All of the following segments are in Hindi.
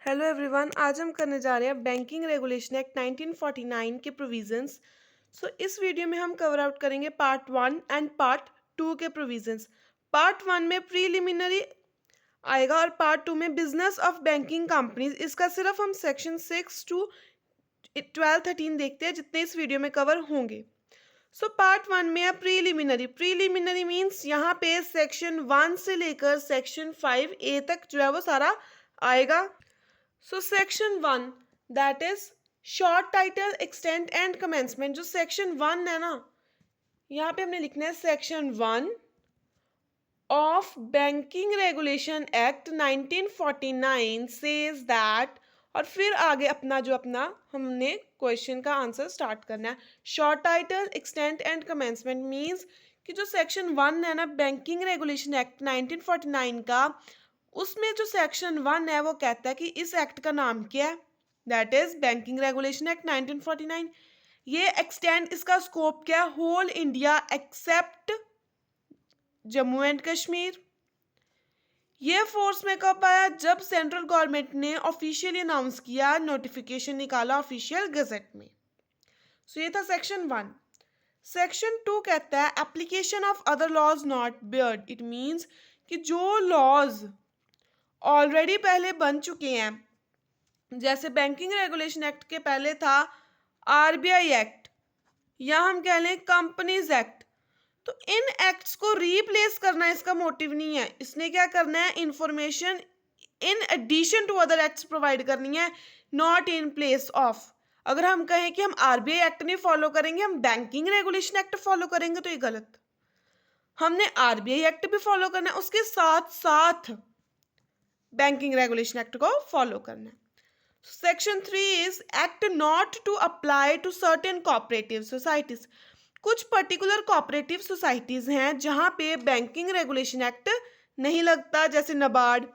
हेलो एवरीवन, आज हम करने जा रहे हैं बैंकिंग रेगुलेशन एक्ट 1949 के प्रोविजंस। इस वीडियो में हम कवर आउट करेंगे पार्ट 1 एंड पार्ट 2 के प्रोविजंस। पार्ट 1 में प्रीलिमिनरी आएगा और पार्ट 2 में बिजनेस ऑफ बैंकिंग कंपनीज। इसका सिर्फ हम सेक्शन 6 टू 12-13 देखते हैं जितने इस वीडियो में कवर होंगे। पार्ट 1 में है प्रीलिमिनरी। प्रीलिमिनरी मीन्स यहाँ पे सेक्शन 1 से लेकर सेक्शन 5A तक जो है वो सारा आएगा। Section 1 that is short title, extent and commencement. जो सेक्शन 1 है ना, यहाँ पे हमने लिखना है section 1 of banking regulation act 1949 says that, और फिर आगे अपना हमने क्वेश्चन का आंसर स्टार्ट करना है। Short title, extent and commencement means कि जो सेक्शन 1 है ना बैंकिंग रेगुलेशन एक्ट 1949 का, उसमें जो सेक्शन 1 है वो कहता है कि इस एक्ट का नाम क्या है, that is banking regulation act 1949। ये एक्सटेंड, इसका स्कोप क्या है, whole India except Jammu and Kashmir. ये फोर्स में कब आया, जब सेंट्रल गवर्नमेंट ने ऑफिशियली अनाउंस किया, नोटिफिकेशन निकाला ऑफिशियल गजट में। ये था सेक्शन 1। सेक्शन 2 कहता है application of other laws not barred. It means कि जो लॉज ऑलरेडी पहले बन चुके हैं, जैसे बैंकिंग रेगुलेशन एक्ट के पहले था आरबीआई एक्ट या हम कह लें कंपनीज एक्ट, तो इन एक्ट्स को रीप्लेस करना इसका मोटिव नहीं है। इसने क्या करना है, information in addition to other acts provide करनी है, नॉट इन प्लेस ऑफ। अगर हम कहें कि हम आरबीआई एक्ट नहीं फॉलो करेंगे, हम बैंकिंग रेगुलेशन एक्ट फॉलो करेंगे, तो ये गलत। हमने आरबीआई एक्ट भी फॉलो करना है, उसके साथ साथ बैंकिंग रेगुलेशन एक्ट को फॉलो करना है। Section 3 is act not to apply to certain cooperative societies. कुछ पर्टिकुलर कोऑपरेटिव सोसाइटीज हैं जहां पे बैंकिंग रेगुलेशन एक्ट नहीं लगता, जैसे NABARD,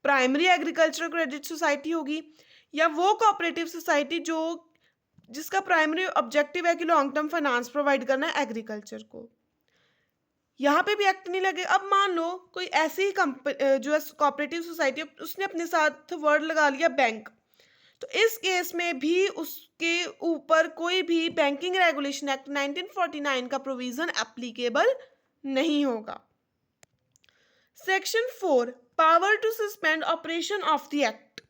primary agriculture credit society होगी, या वो कोऑपरेटिव सोसाइटी जिसका प्राइमरी ऑब्जेक्टिव है कि लॉन्ग टर्म फाइनेंस प्रोवाइड करना है एग्रीकल्चर को, यहाँ पे भी एक्ट नहीं लगे। अब मान लो कोई ऐसी जो है कोऑपरेटिव सोसाइटी, उसने अपने साथ वर्ड लगा लिया बैंक, तो इस केस में भी उसके ऊपर कोई भी बैंकिंग रेगुलेशन एक्ट 1949 का प्रोविजन एप्लीकेबल नहीं होगा। Section 4 power to suspend operation of the act.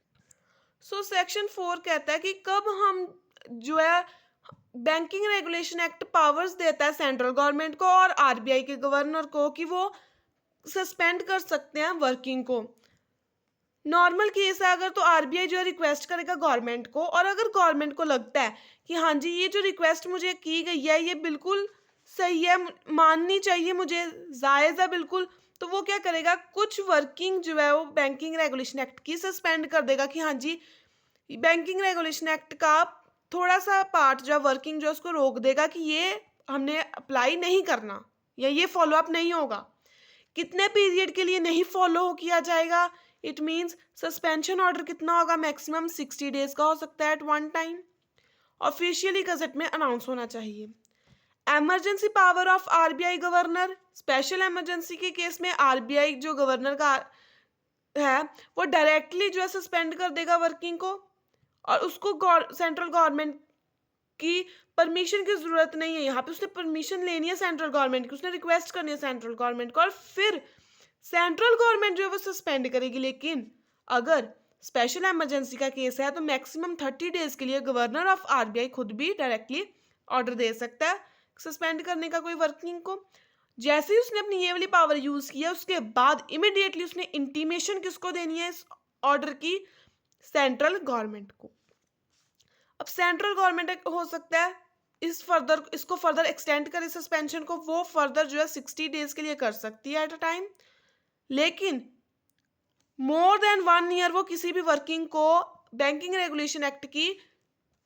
Section 4 कहता है कि कब हम जो है बैंकिंग रेगुलेशन एक्ट पावर्स देता है सेंट्रल गवर्नमेंट को और आरबीआई के गवर्नर को कि वो सस्पेंड कर सकते हैं वर्किंग को। नॉर्मल केस है अगर, तो आरबीआई जो है रिक्वेस्ट करेगा गवर्नमेंट को, और अगर गवर्नमेंट को लगता है कि हाँ जी ये जो रिक्वेस्ट मुझे की गई है ये बिल्कुल सही है, माननी चाहिए मुझे, जायज़ है बिल्कुल, तो वो क्या करेगा, कुछ वर्किंग जो है वो बैंकिंग रेगुलेशन एक्ट की सस्पेंड कर देगा कि हाँ जी बैंकिंग रेगुलेशन एक्ट का थोड़ा सा पार्ट जो है वर्किंग जो है उसको रोक देगा कि ये हमने अप्लाई नहीं करना या ये फॉलोअप नहीं होगा। कितने पीरियड के लिए नहीं फॉलो किया जाएगा, इट मीन्स सस्पेंशन ऑर्डर कितना होगा, मैक्सिमम 60 डेज का हो सकता है at one time. Officially gazette में अनाउंस होना चाहिए। Emergency power of RBI governor. Special emergency के केस में आरबीआई जो गवर्नर का है वो डायरेक्टली जो है सस्पेंड कर देगा वर्किंग को, और उसको सेंट्रल गवर्नमेंट की परमिशन की जरूरत नहीं है। यहाँ पे उसने परमिशन लेनी है सेंट्रल गवर्नमेंट की, उसने रिक्वेस्ट करनी है सेंट्रल गवर्नमेंट को, और फिर सेंट्रल गवर्नमेंट जो है वो सस्पेंड करेगी। लेकिन अगर स्पेशल इमरजेंसी का केस है तो मैक्सिमम 30 डेज के लिए गवर्नर ऑफ आरबीआई खुद भी डायरेक्टली ऑर्डर दे सकता है सस्पेंड करने का कोई वर्किंग को। जैसे ही उसने अपनी ये वाली पावर यूज किया उसके बाद इमिडिएटली उसने इंटीमेशन किसको देनी है इस ऑर्डर की, सेंट्रल गवर्नमेंट को। अब सेंट्रल गवर्नमेंट हो सकता है इसको फर्दर एक्सटेंड करे सस्पेंशन को, वो फर्दर जो है 60 डेज के लिए कर सकती है एट अ टाइम, लेकिन मोर देन 1 ईयर वो किसी भी वर्किंग को बैंकिंग रेगुलेशन एक्ट की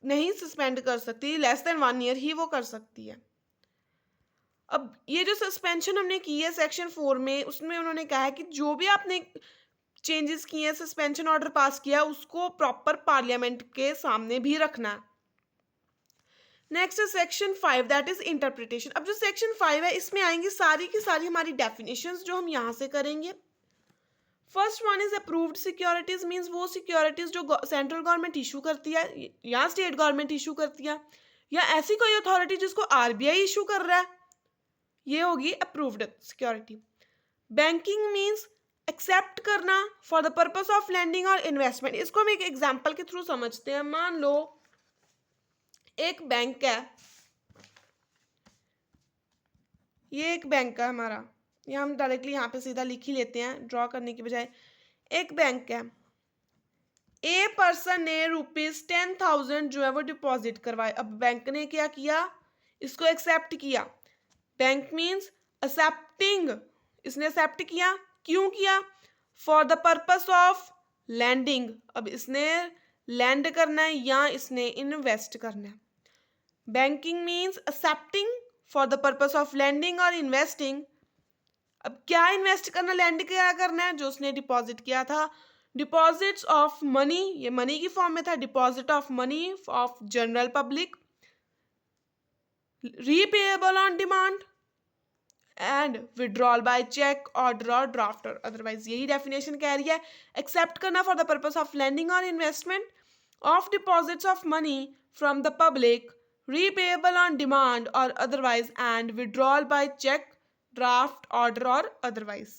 नहीं सस्पेंड कर सकती, लेस देन 1 ईयर ही वो कर सकती है। अब ये जो सस्पेंशन हमने की है सेक्शन 4 में, उसमें उन्होंने कहा है कि जो भी आपने चेंजेस किए हैं, सस्पेंशन ऑर्डर पास किया, उसको प्रॉपर पार्लियामेंट के सामने भी रखना है। नेक्स्ट है सेक्शन 5 दैट इज इंटरप्रिटेशन। अब जो सेक्शन 5 है इसमें आएंगी सारी की सारी हमारी डेफिनेशंस जो हम यहाँ से करेंगे। First one is approved securities, means वो सिक्योरिटीज जो सेंट्रल गवर्नमेंट इशू करती है या स्टेट गवर्नमेंट इशू करती है या ऐसी कोई अथॉरिटी जिसको आरबीआई इशू कर रहा है, ये होगी approved security. Banking means accept करना for the purpose of lending और इन्वेस्टमेंट। इसको हम एक एग्जाम्पल के थ्रू समझते हैं। मान लो एक बैंक है, ये एक बैंक है हमारा, ये हम डायरेक्टली यहाँ पे सीधा लिख ही लेते हैं ड्रॉ करने की बजाय। एक बैंक है, ए पर्सन ने ₹10,000 जो है वो डिपॉजिट करवाए। अब बैंक ने क्या किया, इसको एक्सेप्ट किया। बैंक मीन्स एक्सेप्टिंग, इसने एक्सेप्ट किया। क्यों किया? For the purpose of lending, अब इसने लैंड करना है या इसने इन्वेस्ट करना है। Banking means accepting for the purpose of lending और इन्वेस्टिंग। अब क्या इन्वेस्ट करना, लैंड क्या करना है, जो उसने डिपॉजिट किया था। डिपॉजिट्स ऑफ मनी, ये मनी की फॉर्म में था, deposit of money of general public, repayable on demand and withdrawal by cheque, order और ड्राफ्ट और अदरवाइज। यही डेफिनेशन कह रही है, एक्सेप्ट करना for the purpose of lending और investment of deposits of money from the public, repayable on demand or otherwise, and withdrawal by check, draft, order or otherwise.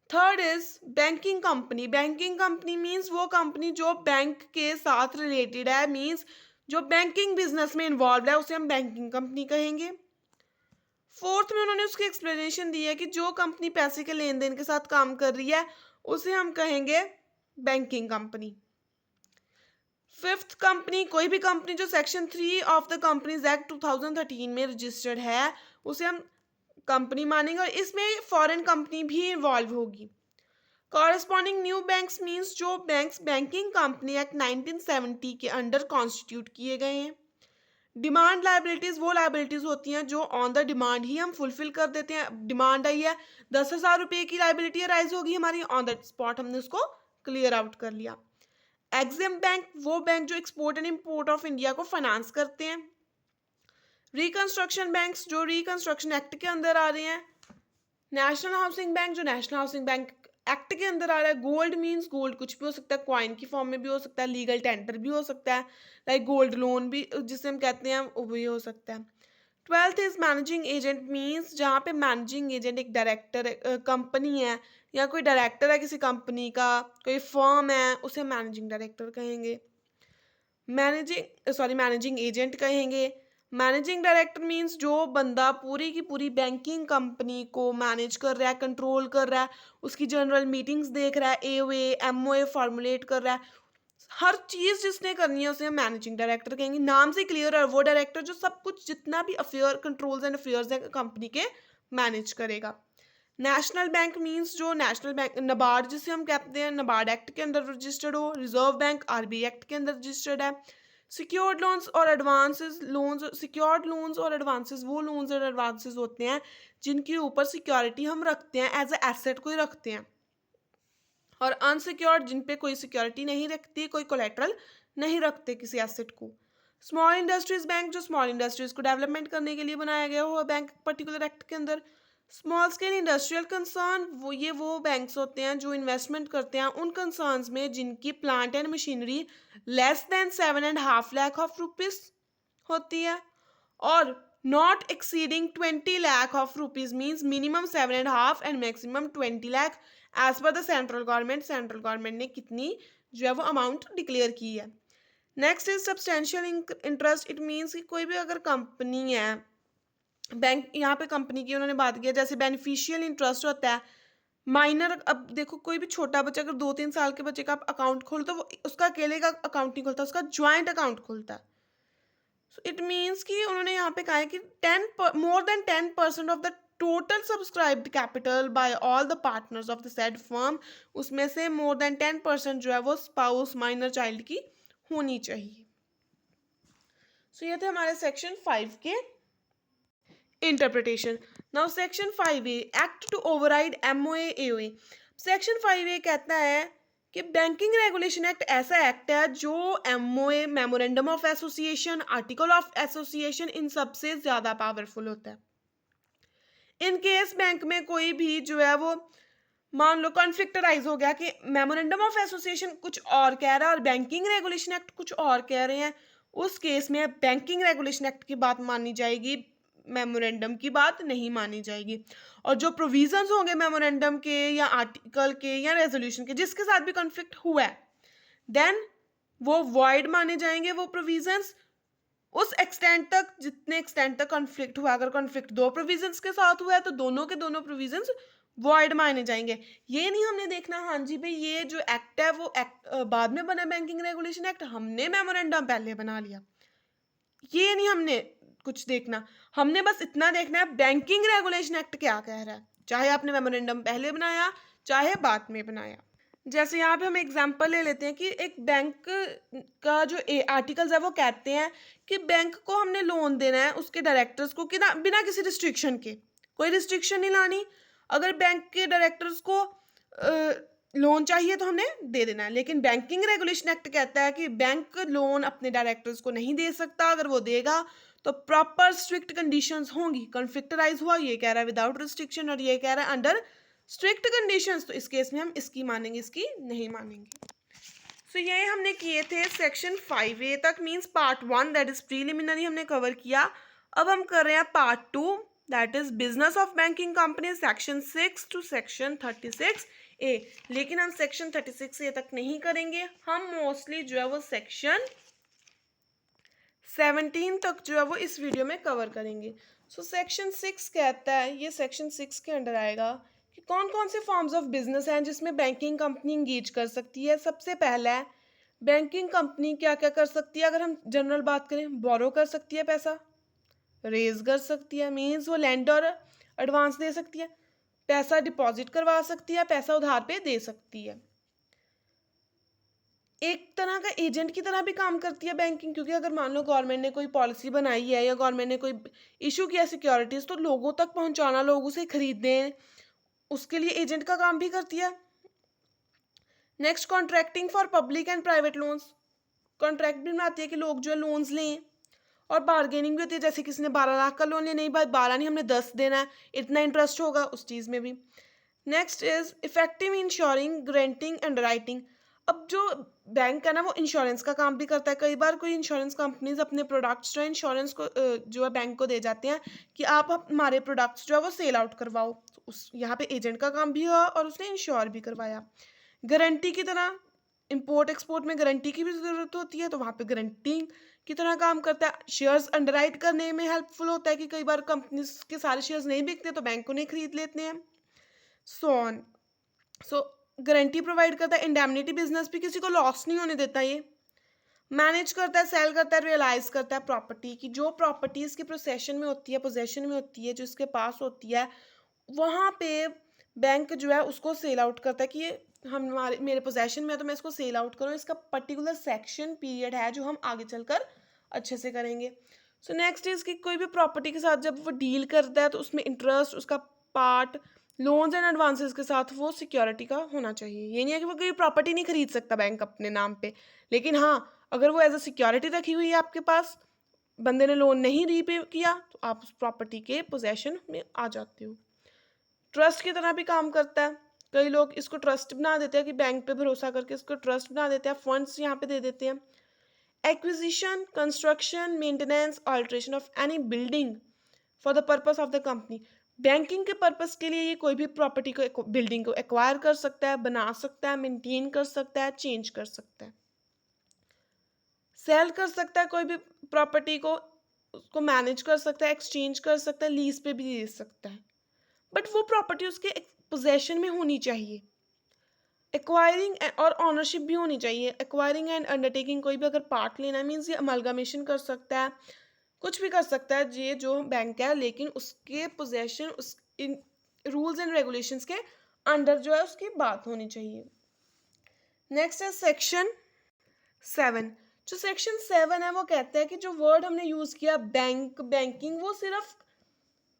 Third is banking company. Banking company means वो कंपनी जो बैंक के साथ रिलेटेड है, मीन्स जो बैंकिंग बिजनेस में इन्वॉल्व है, उसे हम बैंकिंग कंपनी कहेंगे। फोर्थ में उन्होंने उसकी एक्सप्लेनेशन दी है कि जो कंपनी पैसे के लेन देन के साथ काम कर रही है उसे हम कहेंगे बैंकिंग कंपनी। फिफ्थ, कंपनी, कोई भी कंपनी जो section 3 of the companies act 2013 में रजिस्टर्ड है उसे हम कंपनी मानेंगे और इसमें फॉरेन कंपनी भी इन्वॉल्व होगी। कॉरेस्पॉन्डिंग न्यू बैंक्स मींस जो बैंक्स बैंकिंग कंपनी एक्ट 1970 के अंडर कॉन्स्टिट्यूट किए गए हैं। डिमांड लाइबिलिटीज वो लाइबिलिटीज होती हैं जो ऑन द डिमांड ही हम फुलफिल कर देते हैं। डिमांड आई है, 10,000 रुपये की लाइबिलिटी अराइज होगी हमारी, ऑन द स्पॉट हमने उसको क्लियर आउट कर लिया। एग्जिम बैंक वो बैंक जो export and import of India को फाइनेंस करते हैं। रिकंस्ट्रक्शन बैंक्स जो रिकंस्ट्रक्शन एक्ट के अंदर आ रहे हैं। नेशनल हाउसिंग बैंक जो नेशनल हाउसिंग बैंक एक्ट के अंदर आ रहा है। गोल्ड मींस गोल्ड कुछ भी हो सकता है, क्वाइन की फॉर्म में भी हो सकता है, लीगल टेंडर भी हो सकता है, लाइक गोल्ड लोन भी जिसे हम कहते हैं वो भी हो सकता है। Twelfth is managing agent means जहाँ पे मैनेजिंग एजेंट एक डायरेक्टर कंपनी है या कोई डायरेक्टर है किसी कंपनी का, कोई फर्म है, उसे मैनेजिंग डायरेक्टर कहेंगे। मैनेजिंग एजेंट कहेंगे। मैनेजिंग डायरेक्टर मींस जो बंदा पूरी की पूरी बैंकिंग कंपनी को मैनेज कर रहा है, कंट्रोल कर रहा है, उसकी जनरल मीटिंग्स देख रहा है, एओए एमओए फॉर्मुलेट कर रहा है, हर चीज जिसने करनी है उसे हम मैनेजिंग डायरेक्टर कहेंगे। नाम से क्लियर है, वो डायरेक्टर जो सब कुछ जितना भी अफेयर कंट्रोल्स एंड अफेयर्स है कंपनी के मैनेज करेगा। नेशनल बैंक मींस जो नेशनल बैंक, नबार्ड जिसे हम कहते हैं, नबार्ड एक्ट के अंदर रजिस्टर्ड हो। रिजर्व बैंक आरबीआई एक्ट के अंदर रजिस्टर्ड है। सिक्योर्ड लोन्स और एडवांसेस, सिक्योर्ड लोन्स और एडवांसेस वो लोन्स और एडवांसेस होते हैं जिनके ऊपर सिक्योरिटी हम रखते हैं, एज ए एसेट कोई रखते हैं। और अनसिक्योर्ड जिन पे कोई सिक्योरिटी नहीं रखती, कोई कोलेट्रल नहीं रखते किसी एसेट को। स्मॉल इंडस्ट्रीज बैंक जो स्मॉल इंडस्ट्रीज को डेवलपमेंट करने के लिए बनाया गया हुआ बैंक पर्टिकुलर एक्ट के अंदर। स्मॉल स्केल इंडस्ट्रियल कंसर्न वो बैंक्स होते हैं जो इन्वेस्टमेंट करते हैं उन कंसर्न्स में जिनकी plant and machinery less than 7.5 lakh of rupees होती है और not exceeding 20 lakh of rupees means minimum 7.5 and maximum 20 lakh as per the central government. Central government ने कितनी जो है वो अमाउंट डिक्लेयर की है। Next is substantial interest. It means कि कोई भी अगर कंपनी है, बैंक यहाँ पे कंपनी की उन्होंने बात की है, जैसे बेनिफिशियल इंटरेस्ट होता है माइनर। अब देखो कोई भी छोटा बच्चा अगर 2-3 साल के बच्चे का आप अकाउंट खोलते हो, वो उसका अकेले का अकाउंट नहीं खोलता, उसका ज्वाइंट अकाउंट खोलता है। सो इट मीन्स कि उन्होंने यहाँ पे कहा है कि more than 10% of the total subscribed capital by all the partners of the said firm, उसमें से मोर देन 10% जो है वो स्पाउस माइनर चाइल्ड की होनी चाहिए। सो ये थे हमारे सेक्शन 5 के interpretation. Now section 5A act to override MOA AOA. Section 5A कहता है कि बैंकिंग रेगुलेशन एक्ट ऐसा एक्ट है जो MOA, memorandum of association, article of association, इन सबसे ज्यादा पावरफुल होता है। इन केस बैंक में कोई भी जो है वो मान लो कॉन्फ्लिक्टराइज हो गया कि मेमोरेंडम ऑफ एसोसिएशन कुछ और कह रहा है और बैंकिंग रेगुलेशन एक्ट कुछ और कह रहे हैं, उस केस में बैंकिंग रेगुलेशन एक्ट की बात मानी जाएगी, मेमोरेंडम की बात नहीं मानी जाएगी। और जो प्रोविजंस होंगे मेमोरेंडम के या आर्टिकल के या रेजोल्यूशन के जिसके साथ भी कॉन्फ्लिक्ट हुआ है, देन वो वॉइड माने जाएंगे वो प्रोविजंस उस एक्सटेंट तक जितने एक्सटेंट तक कॉन्फ्लिक्ट हुआ। अगर कॉन्फ्लिक्ट दो प्रोविजंस के साथ हुआ है तो दोनों के दोनों प्रोविजंस वॉइड माने जाएंगे। ये नहीं हमने देखना हाँ जी भाई ये जो एक्ट है वो एक्ट बाद में बना बैंकिंग रेगुलेशन एक्ट, हमने मेमोरेंडम पहले बना लिया, ये नहीं हमने कुछ देखना। हमने बस इतना देखना है बैंकिंग रेगुलेशन एक्ट क्या कह रहा है, चाहे आपने मेमोरेंडम पहले बनाया चाहे बाद में बनाया। जैसे यहाँ पे हम एग्जांपल ले लेते हैं कि एक बैंक का जो आर्टिकल्स है वो कहते हैं कि बैंक को हमने लोन देना है उसके डायरेक्टर्स को कि बिना किसी रिस्ट्रिक्शन के, कोई रिस्ट्रिक्शन नहीं लानी। अगर बैंक के डायरेक्टर्स को लोन चाहिए तो हमने दे देना है। लेकिन बैंकिंग रेगुलेशन एक्ट कहता है कि बैंक लोन अपने डायरेक्टर्स को नहीं दे सकता, अगर वो देगा तो प्रॉपर स्ट्रिक्ट कंडीशंस होंगी। कॉन्फ्लिक्टराइज हुआ, ये कह रहा है विदाउट रिस्ट्रिक्शन और ये कह रहा है अंडर स्ट्रिक्ट कंडीशंस, तो इस केस में हम इसकी मानेंगे इसकी नहीं मानेंगे। सो ये हमने किए थे सेक्शन 5A तक, means part 1 that is preliminary हमने कवर किया। अब हम कर रहे हैं part 2 that is business of banking company section 6 to section 36A। लेकिन हम सेक्शन 36A तक नहीं करेंगे, हम मोस्टली जो है वो सेक्शन 17 तक जो है वो इस वीडियो में कवर करेंगे। सो सेक्शन 6 कहता है, ये सेक्शन 6 के अंडर आएगा कि कौन कौन से फॉर्म्स ऑफ बिजनेस हैं जिसमें बैंकिंग कंपनी इंगेज कर सकती है। सबसे पहला है बैंकिंग कंपनी क्या क्या कर सकती है। अगर हम जनरल बात करें, बोरो कर सकती है, पैसा रेज कर सकती है, मीन्स वो लैंड और एडवांस दे सकती है, पैसा डिपॉजिट करवा सकती है, पैसा उधार पे दे सकती है। एक तरह का एजेंट की तरह भी काम करती है बैंकिंग, क्योंकि अगर मान लो गवर्नमेंट ने कोई पॉलिसी बनाई है या गवर्नमेंट ने कोई इशू किया सिक्योरिटीज तो लोगों तक पहुंचाना, लोगों से खरीदें, उसके लिए एजेंट का काम भी करती है। Next contracting for public and private loans, contract भी बनाती है कि लोग जो है लोन्स लें, और बार्गेनिंग भी होती है, जैसे किसी ने 12 लाख का लोन लिया, नहीं भाई 12 नहीं हमने 10 देना है, इतना इंटरेस्ट होगा, उस चीज़ में भी। Next is effective ensuring granting underwriting. अब जो बैंक है ना वो इंश्योरेंस का काम भी करता है। कई बार कोई इंश्योरेंस कंपनीज अपने प्रोडक्ट्स जो है इंश्योरेंस को जो है बैंक को दे जाते हैं कि आप हमारे प्रोडक्ट्स जो है वो सेल आउट करवाओ, तो उस यहाँ पे एजेंट का काम भी हुआ और उसने इंश्योर भी करवाया। गारंटी की तरह इंपोर्ट एक्सपोर्ट में गारंटी की भी ज़रूरत होती है, तो वहाँ पे गारंटी की तरह काम करता है। शेयर्स अंडरराइट करने में हेल्पफुल होता है कि कई बार कंपनीज के सारे शेयर्स नहीं बिकते तो बैंक उन्हें खरीद लेते हैं। सो गारंटी प्रोवाइड करता है। इंडेमनिटी बिजनेस भी किसी को लॉस नहीं होने देता। ये मैनेज करता है, सेल करता है, रियलाइज करता है प्रॉपर्टी की, जो प्रॉपर्टी इसके प्रोसेशन में होती है, पोजेशन में होती है, जो इसके पास होती है, वहाँ पे बैंक जो है उसको सेल आउट करता है कि ये हमारे मेरे पोजेशन में है तो मैं इसको सेल आउट करूँ। इसका पर्टिकुलर सेक्शन पीरियड है जो हम आगे चलकर अच्छे से करेंगे। सो नेक्स्ट इज कि कोई भी प्रॉपर्टी के साथ जब वो डील करता है तो उसमें इंटरेस्ट उसका पार्ट लोन्स एंड एडवांसेस के साथ वो सिक्योरिटी का होना चाहिए। ये नहीं है कि वो कोई प्रॉपर्टी नहीं खरीद सकता बैंक अपने नाम पे, लेकिन हाँ अगर वो एज अ सिक्योरिटी रखी हुई है आपके पास, बंदे ने लोन नहीं रीपे किया तो आप उस प्रॉपर्टी के पोजेशन में आ जाते हो। ट्रस्ट की तरह भी काम करता है। कई लोग इसको ट्रस्ट बना देते हैं कि बैंक पे भरोसा करके इसको ट्रस्ट बना देते हैं, फंड्स यहाँ पे दे देते हैं। Acquisition, construction, maintenance, alteration of any building for the purpose of the company. Banking के पर्पस के लिए ये कोई भी प्रॉपर्टी को बिल्डिंग को एक्वायर कर सकता है, बना सकता है, मेंटेन कर सकता है, चेंज कर सकता है, सेल कर सकता है, कोई भी प्रॉपर्टी को उसको मैनेज कर सकता है, एक्सचेंज कर सकता है, लीज पे भी दे सकता है, बट वो प्रॉपर्टी उसके पोजेशन में होनी चाहिए। एक्वायरिंग और ऑनरशिप भी होनी चाहिए। एक्वायरिंग एंड अंडरटेकिंग, कोई भी अगर पार्ट लेना मीन्स ये अमलगामेशन कर सकता है, कुछ भी कर सकता है ये जो बैंक है, लेकिन उसके पोजेशन उस इन रूल्स एंड रेगुलेशंस के अंडर जो है उसकी बात होनी चाहिए। नेक्स्ट है सेक्शन 7। जो सेक्शन 7 है वो कहता है कि जो वर्ड हमने यूज किया बैंक, बैंकिंग, वो सिर्फ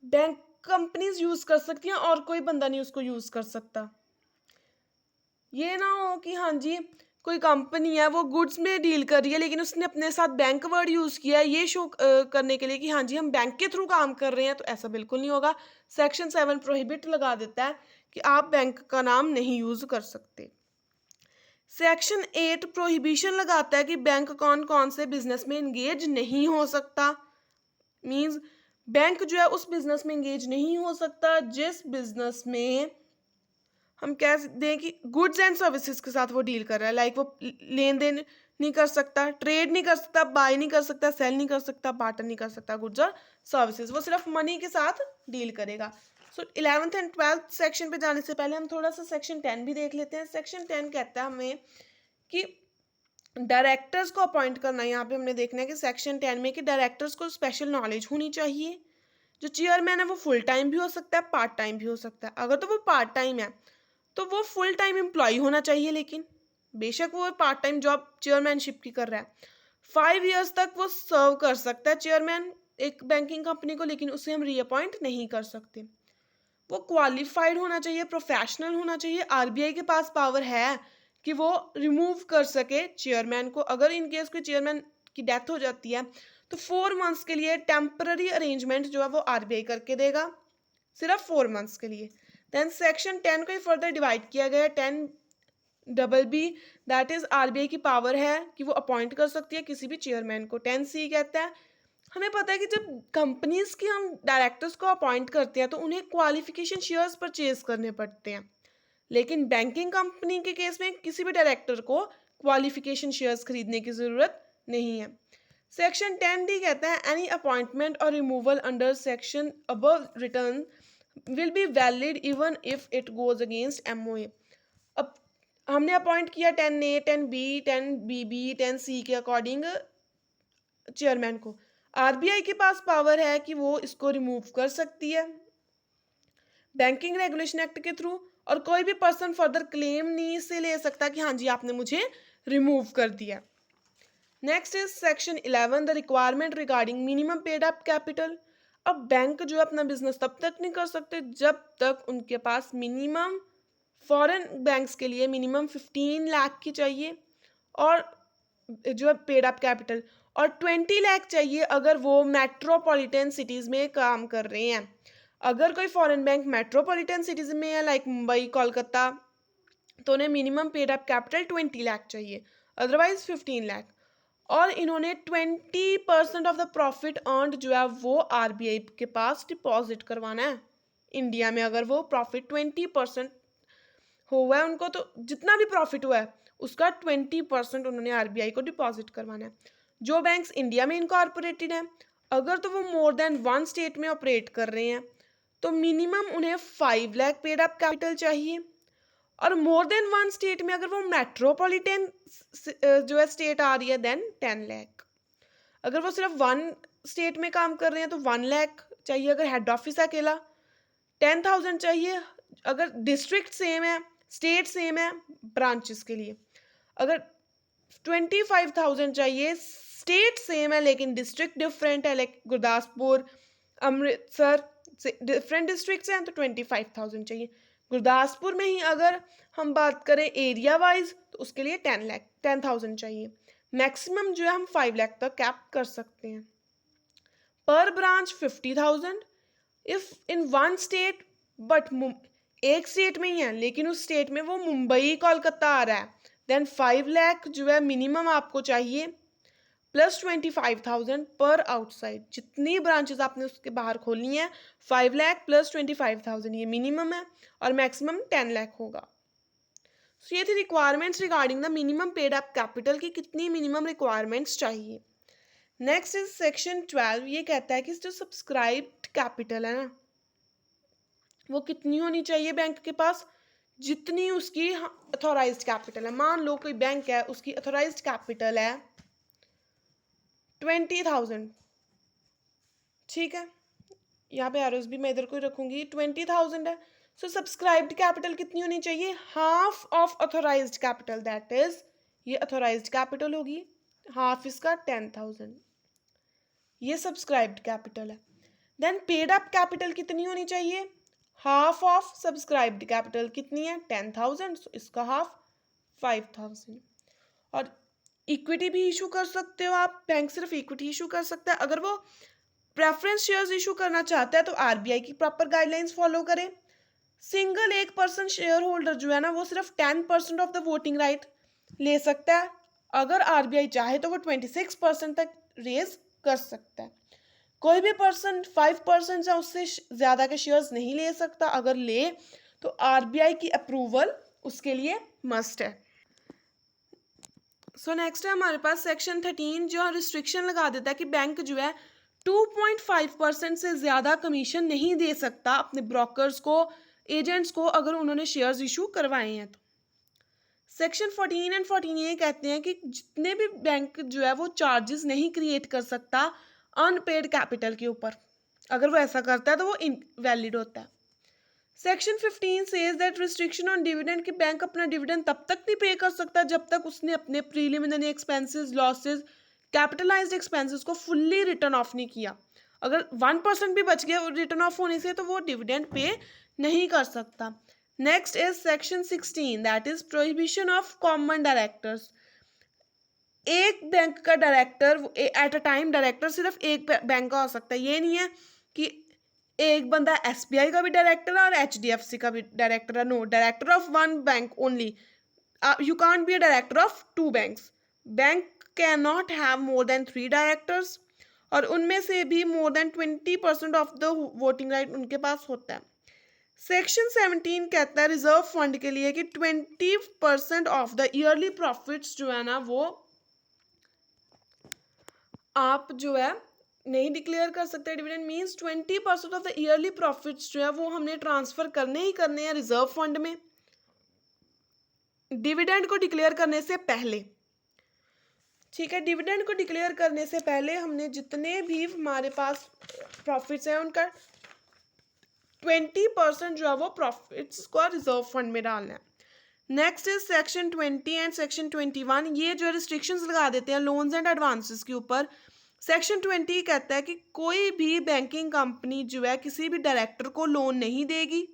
बैंक कंपनीज यूज कर सकती हैं और कोई बंदा नहीं उसको यूज कर सकता। ये ना हो कि हाँ जी कोई कंपनी है वो गुड्स में डील कर रही है लेकिन उसने अपने साथ बैंक वर्ड यूज़ किया है ये शो करने के लिए कि हाँ जी हम बैंक के थ्रू काम कर रहे हैं, तो ऐसा बिल्कुल नहीं होगा। सेक्शन 7 प्रोहिबिट लगा देता है कि आप बैंक का नाम नहीं यूज़ कर सकते। सेक्शन 8 प्रोहिबिशन लगाता है कि बैंक कौन कौन से बिजनेस में इंगेज नहीं हो सकता। मींस बैंक जो है उस बिजनेस में इंगेज नहीं हो सकता जिस बिजनेस में हम कह दें कि गुड्स एंड सर्विसेज के साथ वो डील कर रहा है। लाइक वो लेन देन नहीं कर सकता, ट्रेड नहीं कर सकता, बाय नहीं कर सकता, सेल नहीं कर सकता, बार्टर नहीं कर सकता गुड्स और सर्विसेज। वो सिर्फ मनी के साथ डील करेगा। सो 11th एंड 12th सेक्शन पे जाने से पहले हम थोड़ा सा सेक्शन 10 भी देख लेते हैं। सेक्शन 10 कहता है हमें कि डायरेक्टर्स को अपॉइंट करना। यहाँ पे हमने देखना है कि सेक्शन 10 में कि डायरेक्टर्स को स्पेशल नॉलेज होनी चाहिए। जो चेयरमैन है वो फुल टाइम भी हो सकता है, पार्ट टाइम भी हो सकता है। अगर तो वो पार्ट टाइम है तो वो फुल टाइम एम्प्लॉय होना चाहिए, लेकिन बेशक वो पार्ट टाइम जॉब चेयरमैनशिप की कर रहा है। 5 ईयर्स तक वो सर्व कर सकता है चेयरमैन एक बैंकिंग कंपनी को, लेकिन उसे हम रीअपॉइंट नहीं कर सकते। वो क्वालिफाइड होना चाहिए, प्रोफेशनल होना चाहिए। आरबीआई के पास पावर है कि वो रिमूव कर सके चेयरमैन को। अगर इन केस कोई चेयरमैन की डेथ हो जाती है तो 4 मंथ्स के लिए टेम्पररी अरेंजमेंट जो है वो आरबीआई करके देगा, सिर्फ 4 मंथ्स के लिए। देन सेक्शन 10 को फर्दर डिवाइड किया गया है। 10BB दैट इज आरबीआई की पावर है कि वो अपॉइंट कर सकती है किसी भी चेयरमैन को। 10C कहता है हमें पता है कि जब कंपनीज के हम डायरेक्टर्स को अपॉइंट करते हैं तो उन्हें क्वालिफिकेशन शेयर्स परचेज करने पड़ते हैं, लेकिन बैंकिंग कंपनी के केस में किसी भी डायरेक्टर को क्वालिफिकेशन शेयर्स खरीदने की जरूरत नहीं है। सेक्शन 10D कहता है एनी अपॉइंटमेंट और removal under section above return will be valid even if it goes against MOA। अब हमने अपॉइंट किया 10A 10B 10BB 10C के अकॉर्डिंग चेयरमैन को। आरबीआई के पास पावर है कि वो इसको रिमूव कर सकती है बैंकिंग रेगुलेशन एक्ट के थ्रू, और कोई भी पर्सन फर्दर क्लेम नहीं से ले सकता कि हाँ जी आपने मुझे रिमूव कर दिया। Next is section 11 the requirement regarding minimum paid up capital. अब बैंक जो है अपना बिजनेस तब तक नहीं कर सकते जब तक उनके पास मिनिमम, फॉरेन बैंक्स के लिए मिनिमम 15 लाख की चाहिए और जो है पेड अप कैपिटल, और 20 लाख चाहिए अगर वो मेट्रोपॉलिटन सिटीज़ में काम कर रहे हैं। अगर कोई फॉरेन बैंक मेट्रोपॉलिटन सिटीज़ में है लाइक मुंबई कोलकाता तो उन्हें minimum paid up capital 20 lakh चाहिए, अदरवाइज 15 लाख। और इन्होंने 20% ऑफ द प्रॉफिट अर्नड जो है वो आरबीआई के पास डिपॉजिट करवाना है। इंडिया में अगर वो प्रॉफिट 20% हुआ है उनको, तो जितना भी प्रॉफिट हुआ है उसका 20% उन्होंने आरबीआई को डिपॉजिट करवाना है। जो बैंक्स इंडिया में इनकॉर्पोरेटेड हैं अगर तो वो मोर देन 1 स्टेट में ऑपरेट कर रहे हैं तो मिनिमम उन्हें 5 लाख पेड अप कैपिटल चाहिए, और मोर देन 1 स्टेट में अगर वो मेट्रोपॉलिटन जो है स्टेट आ रही है देन 10 लाख। अगर वो सिर्फ 1 स्टेट में काम कर रहे हैं तो 1 लाख चाहिए अगर हेड ऑफिस है अकेला, 10,000 चाहिए अगर डिस्ट्रिक्ट सेम है, स्टेट सेम है ब्रांचेस के लिए, अगर 25,000 चाहिए स्टेट सेम है लेकिन डिस्ट्रिक्ट डिफरेंट है like Gurdaspur Amritsar different districts हैं तो 25,000 चाहिए। गुरदासपुर में ही अगर हम बात करें एरिया वाइज तो उसके लिए 10,000 चाहिए। मैक्सिमम जो है हम 5 लाख तक कैप कर सकते हैं। पर branch 50,000 if in 1 state but एक स्टेट में ही है लेकिन उस स्टेट में वो मुंबई कोलकाता आ रहा है देन 5 लाख जो है मिनिमम आपको चाहिए प्लस 25,000 पर आउटसाइड। जितनी ब्रांचेस आपने उसके बाहर खोलनी है 5 लाख प्लस 25,000 ये मिनिमम है और मैक्सिमम 10 लाख होगा। सो ये थी requirements regarding the minimum paid up capital की कितनी मिनिमम रिक्वायरमेंट्स चाहिए। Next is section 12। ये कहता है कि जो सब्सक्राइब्ड कैपिटल है ना वो कितनी होनी चाहिए बैंक के पास, जितनी उसकी अथॉराइज्ड कैपिटल है। मान लो कोई बैंक है उसकी अथॉराइज्ड कैपिटल है 20,000, ठीक है, यहाँ पे एरोज भी मैं इधर को ही रखूंगी, 20,000 है। सो सब्सक्राइब्ड कैपिटल कितनी होनी चाहिए, half of authorised capital, that is ये अथॉराइज्ड कैपिटल होगी, हाफ इसका 10,000, ये सब्सक्राइब्ड कैपिटल है। देन पेड अप कैपिटल कितनी होनी चाहिए, हाफ ऑफ सब्सक्राइब्ड कैपिटल कितनी है 10,000, सो इसका हाफ 5,000। और इक्विटी भी इशू कर सकते हो आप, बैंक सिर्फ इक्विटी इशू कर सकता है। अगर वो प्रेफरेंस शेयर्स इशू करना चाहता है तो आरबीआई की प्रॉपर गाइडलाइंस फॉलो करें। सिंगल 1% शेयर होल्डर जो है ना वो सिर्फ 10% ऑफ द वोटिंग राइट ले सकता है। अगर आरबीआई चाहे तो वो 26% तक रेज कर सकता है। कोई भी पर्सन 5% या उससे ज़्यादा के शेयर्स नहीं ले सकता। अगर ले तो आरबीआई की अप्रूवल उसके लिए मस्ट है। सो नेक्स्ट है हमारे पास सेक्शन 13 जो रिस्ट्रिक्शन लगा देता है कि बैंक जो है 2.5% से ज़्यादा कमीशन नहीं दे सकता अपने ब्रोकर्स को, एजेंट्स को, अगर उन्होंने शेयर्स इशू करवाए हैं तो। सेक्शन 14 एंड 14A कहते हैं कि जितने भी बैंक जो है वो चार्जेस नहीं क्रिएट कर सकता अनपेड कैपिटल के ऊपर। अगर वो ऐसा करता है तो वो इनवैलिड होता है। Section 15 says that restriction on dividend कि बैंक अपना डिविडेंड तब तक नहीं पे कर सकता जब तक उसने अपने preliminary expenses, losses, capitalised expenses को फुल्ली रिटर्न ऑफ नहीं किया। अगर 1% भी बच गया रिटर्न ऑफ होने से तो वो डिविडेंड पे नहीं कर सकता। Next is section 16 that is prohibition of common directors. एक बैंक का director at a time director सिर्फ एक बैंक का हो सकता है। ये नहीं है कि एक बंदा एसबीआई का भी डायरेक्टर है और एचडीएफसी का भी डायरेक्टर है। No, director of one bank only. You can't be a director of two banks. Bank can not have more than 3 directors और उनमें से भी more than 20% of the voting right उनके पास होता है। सेक्शन 17 कहता है रिजर्व फंड के लिए कि 20% ऑफ द ईयरली प्रॉफिट्स जो है ना वो आप जो है नहीं डिक्लेयर कर सकते। Dividend means 20% of the yearly profits जो है वो हमने ट्रांसफर करने ही करने हैं रिजर्व फंड में डिविडेंड को डिक्लेयर करने से पहले। ठीक है, डिविडेंड को डिक्लेयर करने से पहले हमने जितने भी हमारे पास प्रॉफिट्स हैं उनका 20% जो है वो प्रॉफिट्स को रिजर्व फंड में डालना है। Next is section 20 and section 21। ये जो रिस्ट्रिक्शंस लगा देते हैं लोन्स एंड एडवांसेस के ऊपर। सेक्शन 20 कहता है कि कोई भी बैंकिंग कंपनी जो है किसी भी डायरेक्टर को लोन नहीं देगी,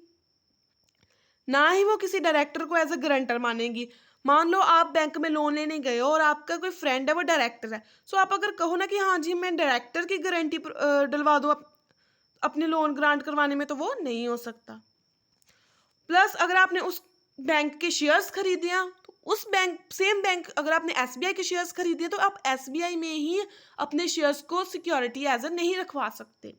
ना ही वो किसी डायरेक्टर को एज ए गारंटर मानेगी। मान लो आप बैंक में लोन लेने गए हो और आपका कोई फ्रेंड है वो डायरेक्टर है, सो आप अगर कहो ना कि हाँ जी मैं डायरेक्टर की गारंटी डलवा दो अपने लोन ग्रांट करवाने में, तो वो नहीं हो सकता। प्लस अगर आपने उस बैंक के शेयर्स खरीदे हैं तो उस बैंक सेम बैंक अगर आपने एसबीआई के शेयर्स खरीदे तो आप एसबीआई में ही अपने शेयर्स को सिक्योरिटी एज ए नहीं रखवा सकते।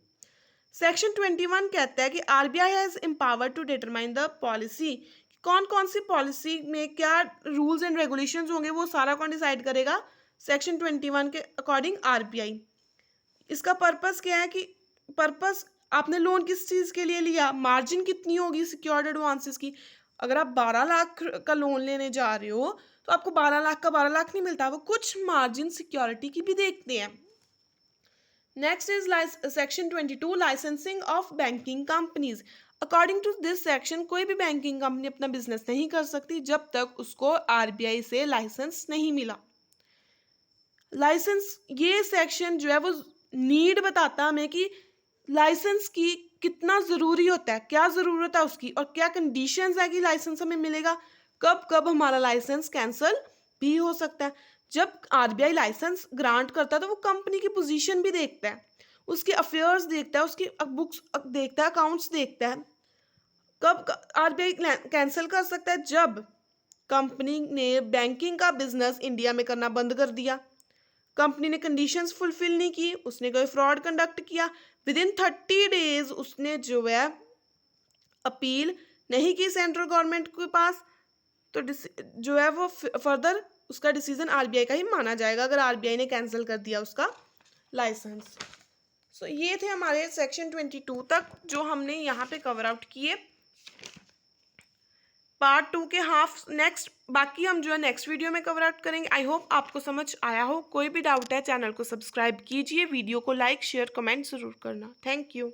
सेक्शन 21 कहता है कि RBI has empower to determine the policy. कौन कौन सी पॉलिसी में क्या रूल्स एंड रेगुलेशंस होंगे वो सारा कौन डिसाइड करेगा। सेक्शन 21 के अकॉर्डिंग आरबीआई। इसका पर्पस क्या है कि पर्पस आपने लोन किस चीज़ के लिए लिया, मार्जिन कितनी होगी सिक्योर्ड एडवांसेस की। अगर आप 12 लाख का लोन लेने जा रहे हो तो आपको 12 लाख का 12 लाख नहीं मिलता, वो कुछ मार्जिन सिक्योरिटी की भी देखते हैं। Next is section 22 licensing of banking companies. According to this section कोई भी बैंकिंग कंपनी अपना बिजनेस नहीं कर सकती जब तक उसको आरबीआई से लाइसेंस नहीं मिला। लाइसेंस ये सेक्शन जो है वो नीड बताता हमें कि लाइसेंस की कितना ज़रूरी होता है, क्या ज़रूरत है उसकी और क्या कंडीशंस है कि लाइसेंस हमें मिलेगा, कब कब हमारा लाइसेंस कैंसिल भी हो सकता है। जब आरबीआई लाइसेंस ग्रांट करता है तो वो कंपनी की पोजीशन भी देखता है, उसके अफेयर्स देखता है, उसकी बुक्स देखता है, अकाउंट्स देखता है। कब आरबीआई कैंसिल कर सकता है जब कंपनी ने बैंकिंग का बिजनेस इंडिया में करना बंद कर दिया, कंपनी ने कंडीशंस फुलफिल नहीं की, उसने कोई फ्रॉड कंडक्ट किया, विद इन 30 डेज उसने जो है अपील नहीं की सेंट्रल गवर्नमेंट के पास, तो जो है वो फर्दर उसका डिसीजन आरबीआई का ही माना जाएगा अगर आरबीआई ने कैंसिल कर दिया उसका लाइसेंस। सो ये थे हमारे सेक्शन 22 तक जो हमने यहाँ पे कवर आउट किए। पार्ट 2 के हाफ नेक्स्ट बाकी हम जो है नेक्स्ट वीडियो में कवर आउट करेंगे। आई होप आपको समझ आया हो। कोई भी डाउट है चैनल को सब्सक्राइब कीजिए, वीडियो को लाइक शेयर कमेंट ज़रूर करना। Thank you.